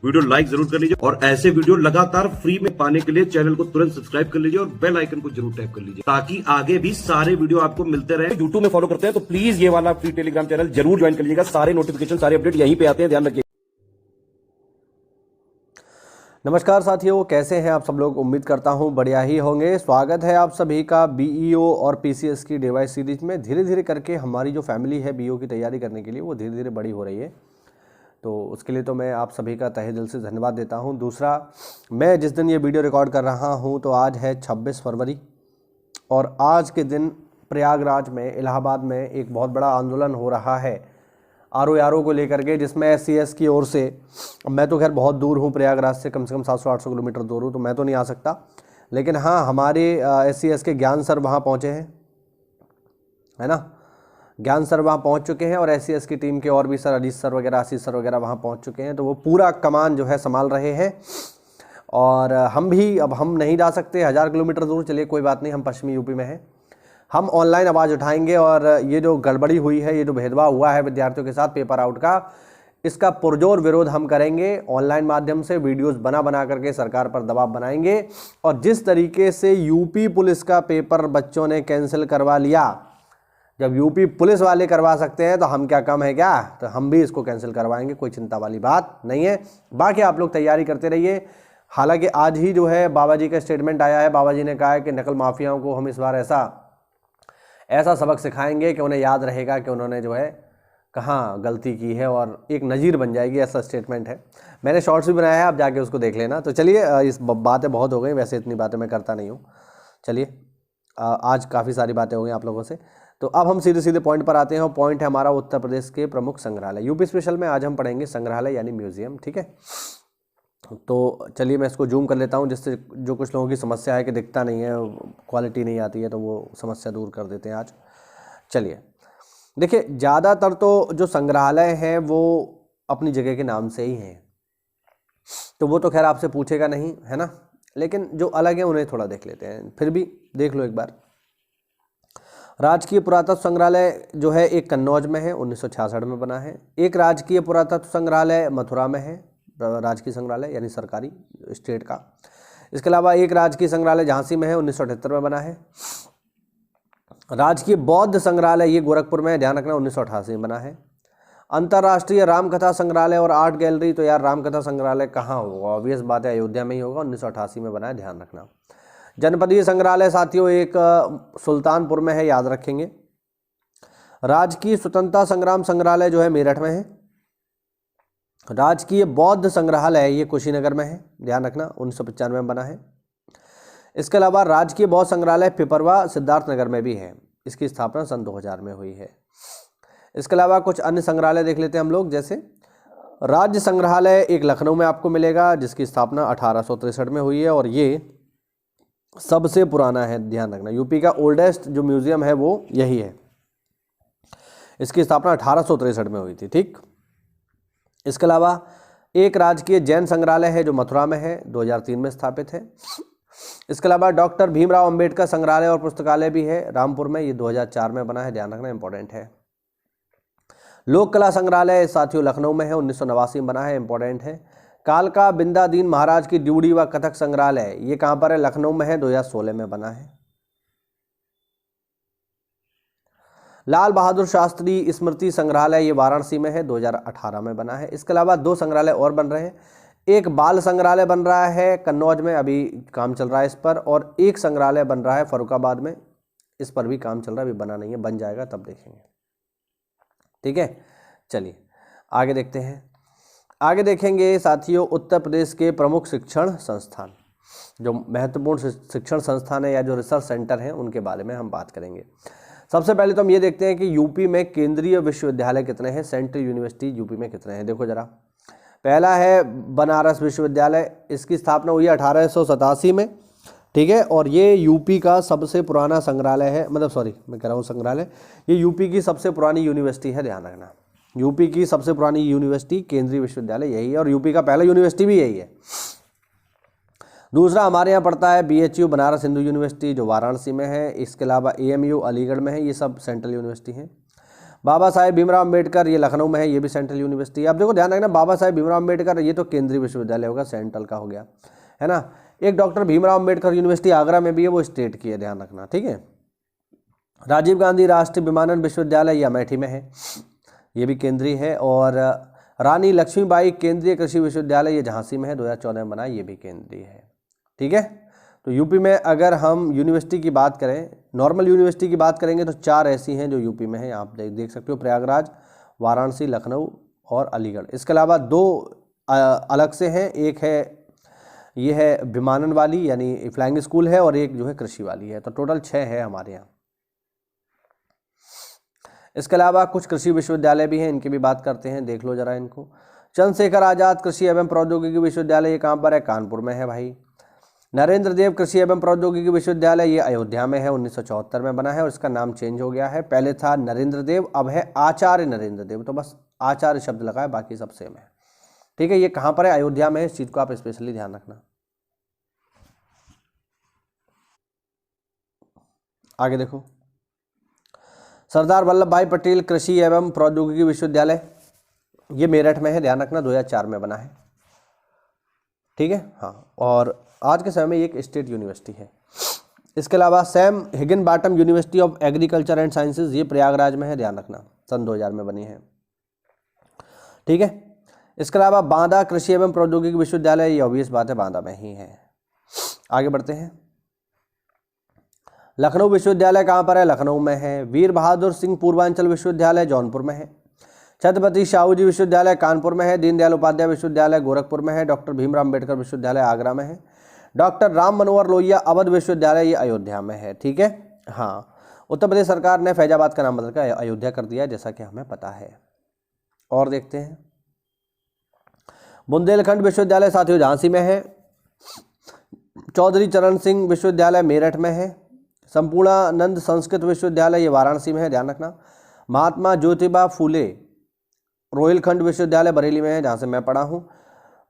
Video like जरूर कर लीजिए और ऐसे वीडियो लगातार फ्री में पाने के लिए चैनल को तुरंत सब्सक्राइब कर लीजिए और बेल आइकन को जरूर टैप कर लीजिए ताकि आगे भी सारे वीडियो आपको मिलते रहे। यूट्यूब में फॉलो करते हैं तो प्लीज ये वाला फ्री टेलीग्राम चैनल जरूर ज्वाइन कर लीजिएगा। सारे नोटिफिकेशन सारे अपडेट यहीं पे आते हैं, ध्यान रखिए। नमस्कार साथियों, कैसे हैं आप सब लोग। उम्मीद करता हूं बढ़िया ही होंगे। स्वागत है आप सभी का बीईओ और पीसीएस की डिवाइस सीरीज में। धीरे धीरे करके हमारी जो फैमिली है बीईओ की तैयारी करने के लिए वो धीरे धीरे बड़ी हो रही है, तो उसके लिए तो मैं आप सभी का तहे दिल से धन्यवाद देता हूं। दूसरा, मैं जिस दिन ये वीडियो रिकॉर्ड कर रहा हूं तो आज है 26 फरवरी और आज के दिन प्रयागराज में, इलाहाबाद में एक बहुत बड़ा आंदोलन हो रहा है आरओ को लेकर के, जिसमें एससीएस की ओर से, मैं तो खैर बहुत दूर हूँ प्रयागराज से कम 700-800 किलोमीटर दूर हूँ, तो मैं तो नहीं आ सकता, लेकिन हाँ हमारे एससीएस के ज्ञान सर वहाँ पहुँचे हैं, है ना। ज्ञान सर वहाँ पहुँच चुके हैं और एससीएस की टीम के और भी सर, अजीत सर वगैरह, आशीष सर वगैरह वहाँ पहुँच चुके हैं, तो वो पूरा कमान जो है संभाल रहे हैं। और हम भी, अब हम नहीं जा सकते 1000 किलोमीटर दूर, चलिए कोई बात नहीं, हम पश्चिमी यूपी में हैं, हम ऑनलाइन आवाज़ उठाएंगे और ये जो गड़बड़ी हुई है, ये जो भेदभाव हुआ है विद्यार्थियों के साथ पेपर आउट का, इसका पुरजोर विरोध हम करेंगे। ऑनलाइन माध्यम से वीडियोस बना करके सरकार पर दबाव बनाएंगे। और जिस तरीके से यूपी पुलिस का पेपर बच्चों ने कैंसिल करवा लिया, जब यूपी पुलिस वाले करवा सकते हैं तो हम क्या कम है क्या, तो हम भी इसको कैंसिल करवाएंगे, कोई चिंता वाली बात नहीं है। बाकी आप लोग तैयारी करते रहिए। हालांकि आज ही जो है बाबा जी का स्टेटमेंट आया है, बाबा जी ने कहा है कि नकल माफियाओं को हम इस बार ऐसा सबक सिखाएंगे कि उन्हें याद रहेगा कि उन्होंने जो है कहाँ गलती की है और एक नज़ीर बन जाएगी, ऐसा स्टेटमेंट है। मैंने शॉर्ट्स भी बनाया है, आप जाके उसको देख लेना। तो चलिए, इस बातें बहुत हो गई, वैसे इतनी बातें मैं करता नहीं हूँ। चलिए, आज काफ़ी सारी बातें हो गई आप लोगों से, तो अब हम सीधे सीधे पॉइंट पर आते हैं। और पॉइंट है हमारा उत्तर प्रदेश के प्रमुख संग्रहालय। यूपी स्पेशल में आज हम पढ़ेंगे संग्रहालय यानी म्यूजियम, ठीक है। तो चलिए मैं इसको जूम कर लेता हूँ, जिससे जो कुछ लोगों की समस्या है कि दिखता नहीं है, क्वालिटी नहीं आती है, तो वो समस्या दूर कर देते हैं आज। चलिए देखिए, ज़्यादातर तो जो संग्रहालय हैं वो अपनी जगह के नाम से ही हैं, तो वो तो खैर आपसे पूछेगा नहीं, है ना। लेकिन जो अलग है उन्हें थोड़ा देख लेते हैं, फिर भी देख लो एक बार। राजकीय पुरातत्व संग्रहालय जो है एक कन्नौज में है, 1966 में बना है। एक राजकीय पुरातत्व संग्रहालय मथुरा में है, राजकीय संग्रहालय यानी सरकारी स्टेट का। इसके अलावा एक राजकीय संग्रहालय झांसी में है, 1978 में बना है। राजकीय बौद्ध संग्रहालय ये गोरखपुर में है, ध्यान रखना, 1988 में बना है। अंतर्राष्ट्रीय रामकथा संग्रहालय और आर्ट गैलरी, तो यार रामकथा संग्रहालय कहाँ होगा, ऑब्वियस बात है अयोध्या में ही होगा, 1988 में बना है, ध्यान रखना। जनपदीय संग्रहालय साथियों एक सुल्तानपुर में है, याद रखेंगे। राजकीय स्वतंत्रता संग्राम संग्रहालय जो है मेरठ में है। राजकीय बौद्ध संग्रहालय ये कुशीनगर में है, ध्यान रखना, 1995 में बना है। इसके अलावा राजकीय बौद्ध संग्रहालय पिपरवा सिद्धार्थनगर में भी है, इसकी स्थापना सन 2000 में हुई है। इसके अलावा कुछ अन्य संग्रहालय देख लेते हैं हम लोग, जैसे राज्य संग्रहालय एक लखनऊ में आपको मिलेगा, जिसकी स्थापना 1863 में हुई है और ये सबसे पुराना है, ध्यान रखना। यूपी का ओल्डेस्ट जो म्यूजियम है वो यही है, इसकी स्थापना 1863 में हुई थी, ठीक। इसके अलावा एक राजकीय जैन संग्रहालय है जो मथुरा में है, 2003 में स्थापित है। इसके अलावा डॉक्टर भीमराव अंबेडकर संग्रहालय और पुस्तकालय भी है रामपुर में, ये 2004 में बना है, ध्यान रखना, इंपॉर्टेंट है। लोक कला संग्रहालय साथियों लखनऊ में है, 1989 में बना है, इंपॉर्टेंट है। कालका बिंदा दीन महाराज की ड्यूडी व कथक संग्रहालय ये कहाँ पर है, लखनऊ में है, 2016 में बना है। लाल बहादुर शास्त्री स्मृति संग्रहालय ये वाराणसी में है, 2018 में बना है। इसके अलावा दो संग्रहालय और बन रहे हैं, एक बाल संग्रहालय बन रहा है कन्नौज में, अभी काम चल रहा है इस पर, और एक संग्रहालय बन रहा है फर्रुखाबाद में, इस पर भी काम चल रहा है, अभी बना नहीं है, बन जाएगा तब देखेंगे, ठीक है। चलिए आगे देखते हैं। आगे देखेंगे साथियों उत्तर प्रदेश के प्रमुख शिक्षण संस्थान, जो महत्वपूर्ण शिक्षण संस्थान है या जो रिसर्च सेंटर हैं उनके बारे में हम बात करेंगे। सबसे पहले तो हम ये देखते हैं कि यूपी में केंद्रीय विश्वविद्यालय कितने हैं, सेंट्रल यूनिवर्सिटी यूपी में कितने हैं। देखो जरा, पहला है बनारस विश्वविद्यालय, इसकी स्थापना हुई 1887 में, ठीक है। और ये यूपी का सबसे पुराना संग्रहालय है, मतलब सॉरी मैं कह रहा हूँ संग्रहालय, ये यूपी की सबसे पुरानी यूनिवर्सिटी है, ध्यान रखना। यूपी की सबसे पुरानी यूनिवर्सिटी केंद्रीय विश्वविद्यालय यही है और यूपी का पहला यूनिवर्सिटी भी यही है। दूसरा हमारे यहाँ पड़ता है BHU बनारस हिंदू यूनिवर्सिटी जो वाराणसी में है। इसके अलावा AMU अलीगढ़ में है, ये सब सेंट्रल यूनिवर्सिटी हैं। बाबा साहेब भीमराव अम्बेडकर ये लखनऊ में है, ये भी सेंट्रल यूनिवर्सिटी है। अब देखो ध्यान रखना, बाबा साहेब भीमराव अम्बेडकर ये तो केंद्रीय विश्वविद्यालय होगा, सेंट्रल का हो गया, है ना। एक डॉक्टर भीमराव अम्बेडकर यूनिवर्सिटी आगरा में भी है, वो स्टेट की है, ध्यान रखना, ठीक है। राजीव गांधी राष्ट्रीय विमानन विश्वविद्यालय ये अमेठी में है, ये भी केंद्रीय है। और रानी लक्ष्मीबाई केंद्रीय कृषि विश्वविद्यालय ये झांसी में है, 2014 में बना, ये भी केंद्रीय है, ठीक है। तो यूपी में अगर हम यूनिवर्सिटी की बात करें, नॉर्मल यूनिवर्सिटी की बात करेंगे तो 4 ऐसी हैं जो यूपी में हैं, आप देख सकते हो, प्रयागराज, वाराणसी, लखनऊ और अलीगढ़। इसके अलावा 2 अलग से हैं, एक है ये है विमानन वाली यानी फ्लाइंग स्कूल है, और एक जो है कृषि वाली है, तो टोटल 6 है हमारे यहाँ। इसके अलावा कुछ कृषि विश्वविद्यालय भी हैं, इनकी भी बात करते हैं, देख लो जरा इनको। चंद्रशेखर आजाद कृषि एवं प्रौद्योगिकी विश्वविद्यालय ये कहाँ पर है, कानपुर में है भाई। नरेंद्र देव कृषि एवं प्रौद्योगिकी विश्वविद्यालय ये अयोध्या में है, 1974 में बना है, और इसका नाम चेंज हो गया है, पहले था नरेंद्र देव, अब है आचार्य नरेंद्र देव, तो बस आचार्य शब्द लगा है, बाकी सब सेम है, ठीक है। ये कहाँ पर है, अयोध्या में है, इस चीज़ को आप स्पेशली ध्यान रखना। आगे देखो, सरदार वल्लभ भाई पटेल कृषि एवं प्रौद्योगिकी विश्वविद्यालय ये मेरठ में है, ध्यान रखना, 2004 में बना है, ठीक है, हाँ। और आज के समय में एक स्टेट यूनिवर्सिटी है। इसके अलावा Sam Higginbottom university of agriculture and sciences ये प्रयागराज में है, ध्यान रखना, सन 2000 में बनी है, ठीक है। इसके अलावा बांदा कृषि एवं प्रौद्योगिकी विश्वविद्यालय ये ऑब्वियस बात है, बांदा में ही है। आगे बढ़ते हैं, लखनऊ विश्वविद्यालय कहाँ पर है, लखनऊ में है। वीर बहादुर सिंह पूर्वांचल विश्वविद्यालय जौनपुर में है। छत्रपति शाहू जी विश्वविद्यालय कानपुर में है। दीनदयाल उपाध्याय विश्वविद्यालय गोरखपुर में है। डॉक्टर भीमराव अम्बेडकर विश्वविद्यालय आगरा में है। डॉक्टर राम मनोहर लोहिया अवध विश्वविद्यालय ये अयोध्या में है, ठीक है, हाँ। उत्तर प्रदेश सरकार ने फैजाबाद का नाम बदलकर अयोध्या कर दिया, जैसा कि हमें पता है। और देखते हैं, बुंदेलखंड विश्वविद्यालय साथियों झांसी में है। चौधरी चरण सिंह विश्वविद्यालय मेरठ में है। संपूर्णानंद संस्कृत विश्वविद्यालय ये वाराणसी में है, ध्यान रखना। महात्मा ज्योतिबा फूले रोहिलखंड विश्वविद्यालय बरेली में है, जहाँ से मैं पढ़ा हूँ।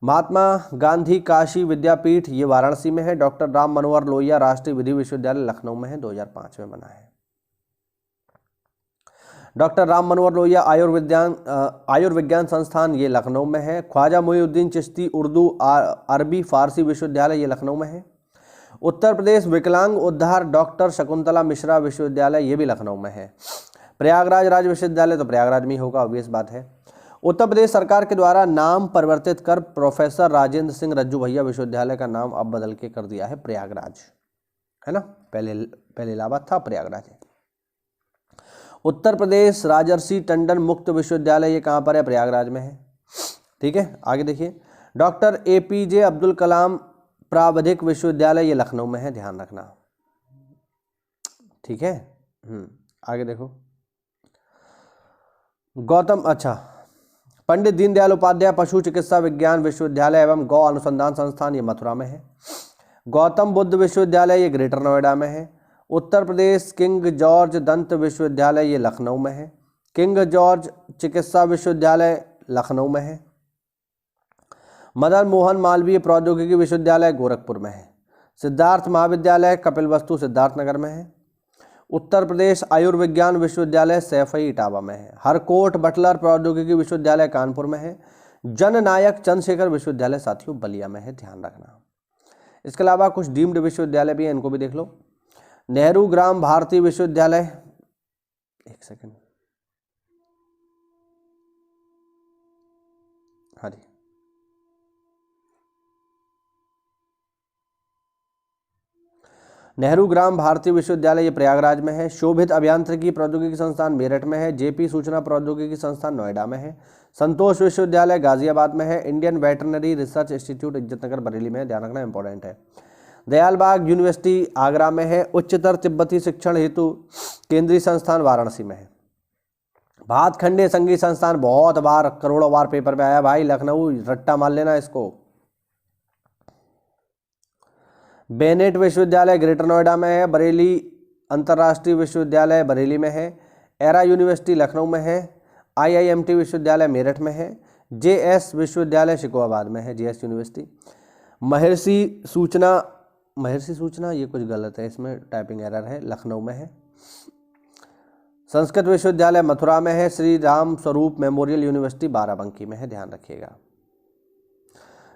महात्मा गांधी काशी विद्यापीठ ये वाराणसी में है। डॉक्टर राम मनोहर लोहिया राष्ट्रीय विधि विश्वविद्यालय लखनऊ में है, 2005 में बना है। डॉक्टर राम मनोहर लोहिया आयुर्विज्ञान संस्थान ये लखनऊ में है। ख्वाजा मोइनुद्दीन चिश्ती उर्दू अरबी फारसी विश्वविद्यालय ये लखनऊ में है। उत्तर प्रदेश विकलांग उद्धार डॉक्टर शकुंतला मिश्रा विश्वविद्यालय ये भी लखनऊ में है। प्रयागराज राज्य विश्वविद्यालय तो प्रयागराज में ही होगा, ऑब्वियस बात है। उत्तर प्रदेश सरकार के द्वारा नाम परिवर्तित कर प्रोफेसर राजेंद्र सिंह रज्जू भैया विश्वविद्यालय का नाम अब बदल के कर दिया है प्रयागराज, है ना। पहले इलाहाबाद था, प्रयागराज है। उत्तर प्रदेश राजर्षि टंडन मुक्त विश्वविद्यालय ये कहाँ पर है, प्रयागराज में है, ठीक है। आगे देखिए, डॉक्टर APJ अब्दुल कलाम प्रावधिक विश्वविद्यालय ये लखनऊ में है, ध्यान रखना, ठीक है। आगे देखो, पंडित दीनदयाल उपाध्याय पशु चिकित्सा विज्ञान विश्वविद्यालय एवं गौ अनुसंधान संस्थान ये मथुरा में है। गौतम बुद्ध विश्वविद्यालय ये ग्रेटर नोएडा में है। उत्तर प्रदेश किंग जॉर्ज दंत विश्वविद्यालय ये लखनऊ में है। किंग जॉर्ज चिकित्सा विश्वविद्यालय लखनऊ में है। मदन मोहन मालवीय प्रौद्योगिकी विश्वविद्यालय गोरखपुर में है। सिद्धार्थ महाविद्यालय कपिलवस्तु सिद्धार्थनगर में है। उत्तर प्रदेश आयुर्विज्ञान विश्वविद्यालय सैफई इटावा में है। हरकोट बटलर प्रौद्योगिकी विश्वविद्यालय कानपुर में है। जननायक चंद्रशेखर विश्वविद्यालय साथियों बलिया में है, ध्यान रखना। इसके अलावा कुछ डीम्ड विश्वविद्यालय भी हैं, इनको भी देख लो। नेहरू ग्राम भारती विश्वविद्यालय, एक सेकंड, हाँ जी, नेहरू ग्राम भारतीय विश्वविद्यालय ये प्रयागराज में है। शोभित अभियांत्रिकी प्रौद्योगिकी संस्थान मेरठ में है। जेपी सूचना प्रौद्योगिकी संस्थान नोएडा में है। संतोष विश्वविद्यालय गाजियाबाद में है। Indian veterinary research institute Izzatnagar Bareilly में है, ध्यान रखना, इंपॉर्टेंट है। दयालबाग यूनिवर्सिटी आगरा में है। उच्चतर तिब्बती शिक्षण हेतु केंद्रीय संस्थान वाराणसी में है। भातखंडे संगीत संस्थान बहुत बार, करोड़ों बार पेपर में आया भाई, लखनऊ, रट्टा मार लेना इसको। बेनेट विश्वविद्यालय ग्रेटर नोएडा में है। बरेली अंतर्राष्ट्रीय विश्वविद्यालय बरेली में है। एरा यूनिवर्सिटी लखनऊ में है। IIMT विश्वविद्यालय मेरठ में है। JS विश्वविद्यालय शिकोहाबाद में है, JS यूनिवर्सिटी। महर्षि सूचना ये कुछ गलत है, इसमें टाइपिंग एरर है, लखनऊ में है। संस्कृत विश्वविद्यालय मथुरा में है, श्री राम स्वरूप मेमोरियल यूनिवर्सिटी बाराबंकी में है, ध्यान रखिएगा।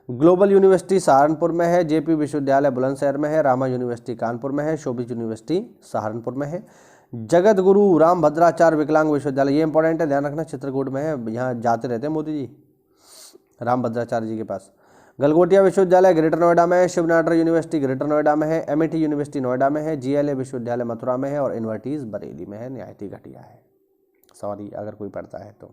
ग्लोबल यूनिवर्सिटी सहारनपुर में है, जेपी विश्वविद्यालय बुलंदशहर में है, रामा यूनिवर्सिटी कानपुर में है, शोभित यूनिवर्सिटी सहारनपुर में है, जगत गुरु राम भद्राचार्य विकलांग विश्वविद्यालय, ये इंपॉर्टेंट है, ध्यान रखना, चित्रकूट में है, यहाँ जाते रहते हैं मोदी जी राम भद्राचार्य जी के पास। गलगोटिया विश्वविद्यालय ग्रेटर नोएडा में है, शिवनाडर यूनिवर्सिटी ग्रेटर नोएडा में है, एमआईटी यूनिवर्सिटी नोएडा में है, जीएलए विश्वविद्यालय मथुरा में है और इनवर्टीज बरेली में है, न्यायती घटिया है, सॉरी अगर कोई पढ़ता है तो।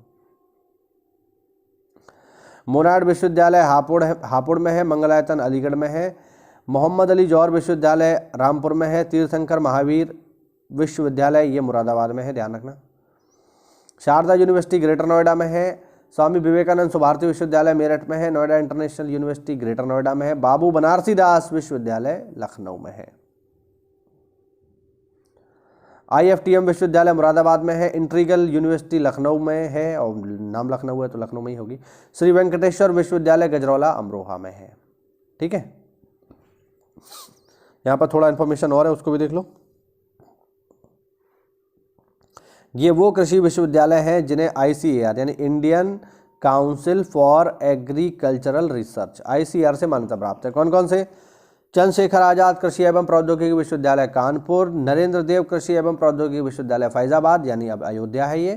मोनाड विश्वविद्यालय हापुड़ में है, मंगलायतन अलीगढ़ में है, मोहम्मद अली जौहर विश्वविद्यालय रामपुर में है, तीर्थंकर महावीर विश्वविद्यालय ये मुरादाबाद में है, ध्यान रखना। शारदा यूनिवर्सिटी ग्रेटर नोएडा में है, स्वामी विवेकानंद सुभारती विश्वविद्यालय मेरठ में है, Noida international university greater Noida में है, बाबू बनारसी दास विश्वविद्यालय लखनऊ में है, आईएफटीएम विश्वविद्यालय मुरादाबाद में है, इंट्रीगल यूनिवर्सिटी लखनऊ में है और नाम लखनऊ है तो लखनऊ में ही होगी, श्री वेंकटेश्वर विश्वविद्यालय गजरौला अमरोहा में है। ठीक है, यहाँ पर थोड़ा इन्फॉर्मेशन और है, उसको भी देख लो। ये वो कृषि विश्वविद्यालय हैं जिन्हें आईसीएआर यानी Indian council for agricultural research ICAR से मान्यता प्राप्त है। कौन कौन से? चंद्रशेखर आजाद कृषि एवं प्रौद्योगिकी विश्वविद्यालय कानपुर, नरेंद्र देव कृषि एवं प्रौद्योगिकी विश्वविद्यालय फैजाबाद यानी अब अयोध्या है ये,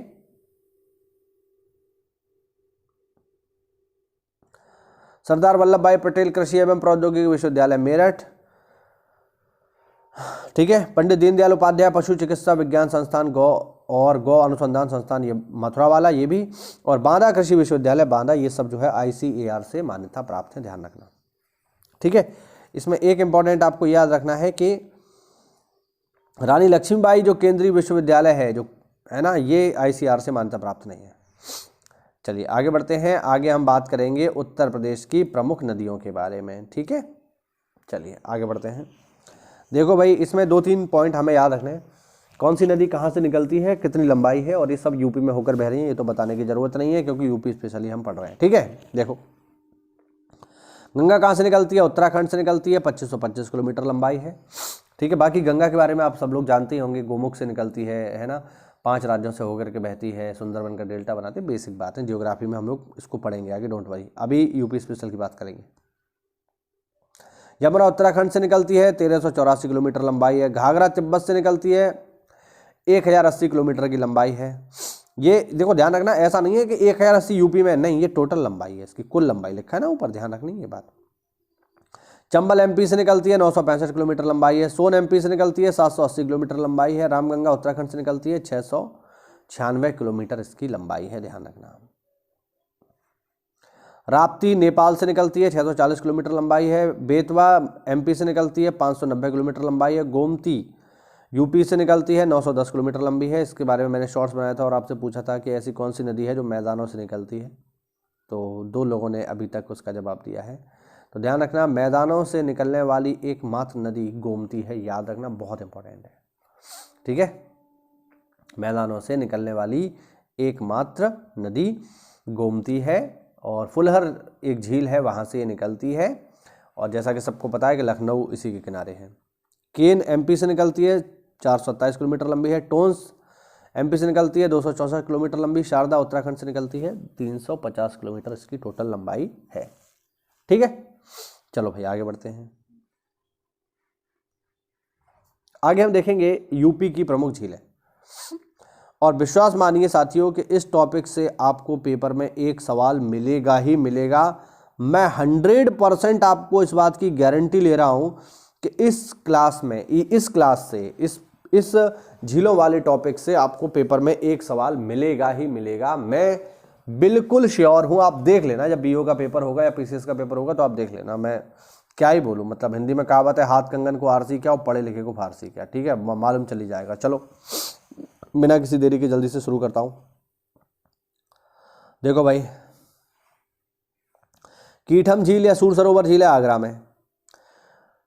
सरदार वल्लभ भाई पटेल कृषि एवं प्रौद्योगिकी विश्वविद्यालय मेरठ, ठीक है, पंडित दीनदयाल उपाध्याय पशु चिकित्सा विज्ञान संस्थान गौ अनुसंधान संस्थान ये मथुरा वाला ये भी, और बांदा कृषि विश्वविद्यालय बांदा, ये सब जो है आईसीएआर से मान्यता प्राप्त है, ध्यान रखना। ठीक है, इसमें एक इंपॉर्टेंट आपको याद रखना है कि रानी लक्ष्मीबाई जो केंद्रीय विश्वविद्यालय है जो है ना, ये आईसीएआर से मान्यता प्राप्त नहीं है। चलिए आगे बढ़ते हैं, आगे हम बात करेंगे उत्तर प्रदेश की प्रमुख नदियों के बारे में। ठीक है, चलिए आगे बढ़ते हैं। देखो भाई, इसमें 2-3 पॉइंट हमें याद रखने हैं, कौन सी नदी कहाँ से निकलती है, कितनी लंबाई है, और ये सब यूपी में होकर बह रही है, ये तो बताने की जरूरत नहीं है क्योंकि यूपी स्पेशली हम पढ़ रहे हैं। ठीक है, देखो गंगा कहाँ से निकलती है, उत्तराखंड से निकलती है, 2525 किलोमीटर लंबाई है। ठीक है, बाकी गंगा के बारे में आप सब लोग जानते ही होंगे, गोमुख से निकलती है ना, 5 राज्यों से होकर के बहती है, सुंदरबन का डेल्टा बनाते हैं, बेसिक बात है, जियोग्राफी में हम लोग इसको पढ़ेंगे आगे, डोंट वरी, अभी यूपी स्पेशल की बात करेंगे। यमुना उत्तराखंड से निकलती है, 1384 किलोमीटर लंबाई है। घाघरा तिब्बत से निकलती है, 1080 किलोमीटर की लंबाई है। ये देखो ध्यान रखना, ऐसा नहीं है कि 1080 यूपी में, नहीं, ये टोटल लंबाई है, इसकी कुल लंबाई लिखा है ना ऊपर, ध्यान रखनी ये बात। चंबल एमपी से निकलती है, 965 किलोमीटर लंबाई है। सोन एमपी से निकलती है, 780 किलोमीटर लंबाई है। रामगंगा उत्तराखंड से निकलती है, 696 किलोमीटर इसकी लंबाई है, ध्यान रखना। राप्ती नेपाल से निकलती है, 640 किलोमीटर लंबाई है। बेतवा एमपी से निकलती है, 590 किलोमीटर लंबाई है। गोमती यूपी से निकलती है, 910 किलोमीटर लंबी है। इसके बारे में मैंने शॉर्ट्स बनाया था और आपसे पूछा था कि ऐसी कौन सी नदी है जो मैदानों से निकलती है, तो 2 लोगों ने अभी तक उसका जवाब दिया है। तो ध्यान रखना, मैदानों से निकलने वाली एकमात्र नदी गोमती है, याद रखना, बहुत इंपॉर्टेंट है। ठीक है, मैदानों से निकलने वाली एकमात्र नदी गोमती है, और फुलहर एक झील है, वहाँ से ये निकलती है, और जैसा कि सबको पता है कि लखनऊ इसी के किनारे है। केन एमपी से निकलती है, 427 किलोमीटर लंबी है। टोंस एमपी से निकलती है, 264 किलोमीटर लंबी। शारदा उत्तराखंड से निकलती है, 350 किलोमीटर इसकी टोटल लंबाई है। ठीक है, चलो भाई आगे बढ़ते हैं। आगे हम देखेंगे यूपी की प्रमुख झीलें, और विश्वास मानिए साथियों कि इस टॉपिक से आपको पेपर में एक सवाल मिलेगा ही मिलेगा। मैं 100% आपको इस बात की गारंटी ले रहा हूं कि इस क्लास से इस झीलों वाले टॉपिक से आपको पेपर में एक सवाल मिलेगा ही मिलेगा। मैं बिल्कुल श्योर हूं, आप देख लेना, जब बीओ का पेपर होगा या पीसीएस का पेपर होगा तो आप देख लेना। मैं क्या ही बोलूं, मतलब हिंदी में कहावत है, हाथ कंगन को आरसी क्या और पढ़े लिखे को फारसी क्या। ठीक है, मालूम चली जाएगा। चलो बिना किसी देरी के जल्दी से शुरू करता हूं। देखो भाई, कीठम झील या सूर सरोवर झील है आगरा में,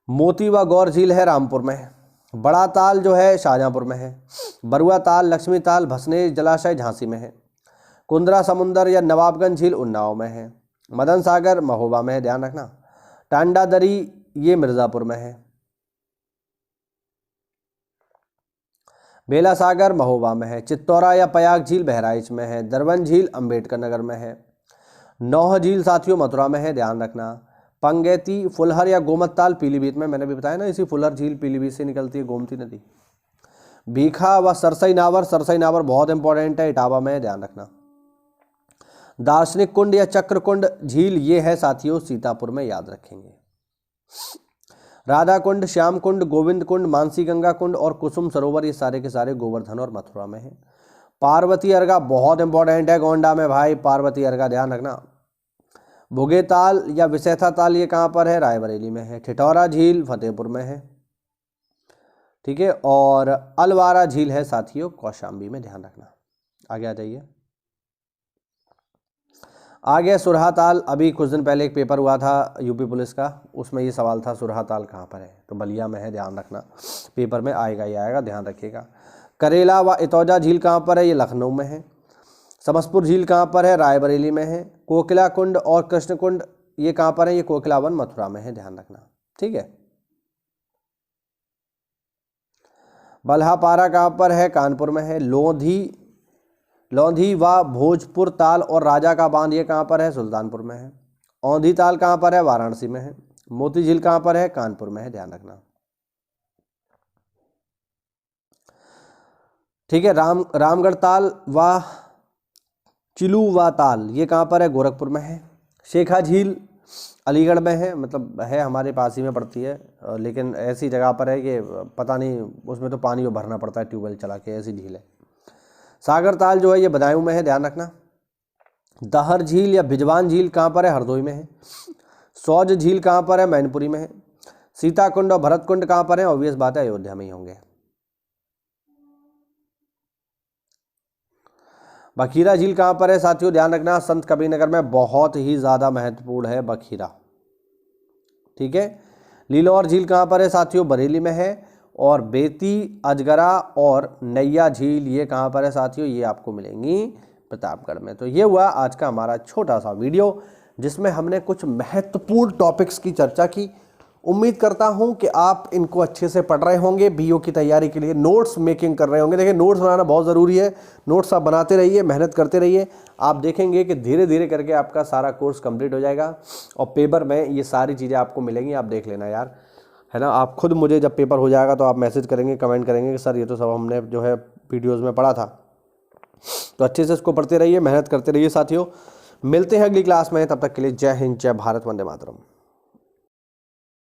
मोती व गौर झील है रामपुर में, बड़ा ताल जो है शाहजहांपुर में है, बरुआ ताल, लक्ष्मी ताल, भसनेज जलाशय झांसी में है, कुंदरा समुंदर या नवाबगंज झील उन्नाव में है, मदन सागर महोबा में है, ध्यान रखना, टांडा दरी ये मिर्जापुर में है, बेला सागर महोबा में है। चित्तौरा या पयाग झील बहराइच में है। दरबन झील अंबेडकर नगर में है। नौह झील साथियों मथुरा में है, ध्यान रखना। पंगैती, फुलहर या गोमतताल पीलीभीत में, मैंने भी बताया ना, इसी फुलहर झील पीलीभीत से निकलती है, गोमती नदी। भीखा व सरसई नावर बहुत इंपॉर्टेंट है, इटावा में है, ध्यान रखना। दार्शनिक कुंड या चक्रकुंड झील ये है साथियों सीतापुर में, याद रखेंगे। राधा कुंड, श्याम कुंड, गोविंद कुंड, मानसी गंगा कुंड और कुसुम सरोवर ये सारे के सारे गोवर्धन और मथुरा में है। पार्वती अर्गा बहुत इंपॉर्टेंट है, गोंडा में भाई, पार्वती अर्गा ध्यान रखना। भुगे ताल या विसैथा ताल ये कहाँ पर है, रायबरेली में है। ठिठौरा झील फतेहपुर में है, ठीक है। और अलवारा झील है साथियों कौशाम्बी में, ध्यान रखना। आगे आ जाइए। आगे सुरहा ताल, अभी कुछ दिन पहले एक पेपर हुआ था यूपी पुलिस का, उसमें ये सवाल था सुरहा ताल कहाँ पर है, तो बलिया में है, ध्यान रखना। पेपर में आएगा ही आएगा, ध्यान रखिएगा। करेला व इतौजा झील कहाँ पर है, ये लखनऊ में है। समसपुर झील कहाँ पर है, रायबरेली में है। कोकिला कुंड और कृष्ण कुंड ये कहाँ पर है, ये कोकिलावन मथुरा में है, ध्यान रखना, ठीक है। बल्हापारा कहाँ पर है, कानपुर में है। लौंधी व भोजपुर ताल और राजा का बांध ये कहाँ पर है, सुल्तानपुर में है। औंधी ताल कहाँ पर है, वाराणसी में है। मोती झील कहाँ पर है, कानपुर में है, ध्यान रखना, ठीक है। रामगढ़ ताल व चिलुवा ताल ये कहाँ पर है, गोरखपुर में है। शेखा झील अलीगढ़ में है, मतलब है हमारे पास ही में पड़ती है, लेकिन ऐसी जगह पर है कि पता नहीं, उसमें तो पानी वो भरना पड़ता है ट्यूबवेल चला के, ऐसी झील है। सागर ताल जो है ये बदायूं में है, ध्यान रखना। दहर झील या भिजवान झील कहाँ पर है, हरदोई में है। सौज झील कहाँ पर है, मैनपुरी में है। सीताकुंड और भरतकुंड कहाँ पर है, ऑब्वियस बात है अयोध्या में ही होंगे। बखीरा झील कहाँ पर है साथियों, ध्यान रखना, संत कबीरनगर में, बहुत ही ज़्यादा महत्वपूर्ण है बखीरा, ठीक है। लीलौर झील कहाँ पर है साथियों, बरेली में है। और बेती, अजगरा और नैया झील ये कहाँ पर है साथियों, ये आपको मिलेंगी प्रतापगढ़ में। तो ये हुआ आज का हमारा छोटा सा वीडियो, जिसमें हमने कुछ महत्वपूर्ण टॉपिक्स की चर्चा की। उम्मीद करता हूं कि आप इनको अच्छे से पढ़ रहे होंगे, बीओ की तैयारी के लिए नोट्स मेकिंग कर रहे होंगे। देखिए, नोट्स बनाना बहुत ज़रूरी है, नोट्स आप बनाते रहिए, मेहनत करते रहिए। आप देखेंगे कि धीरे धीरे करके आपका सारा कोर्स कंप्लीट हो जाएगा और पेपर में ये सारी चीज़ें आपको मिलेंगी। आप देख लेना यार, है ना। आप खुद मुझे जब पेपर हो जाएगा तो आप मैसेज करेंगे, कमेंट करेंगे कि सर ये तो सब हमने जो है वीडियोज़ में पढ़ा था। तो अच्छे से इसको पढ़ते रहिए, मेहनत करते रहिए साथियों। मिलते हैं अगली क्लास में, तब तक के लिए जय हिंद, जय भारत, वंदे मातरम।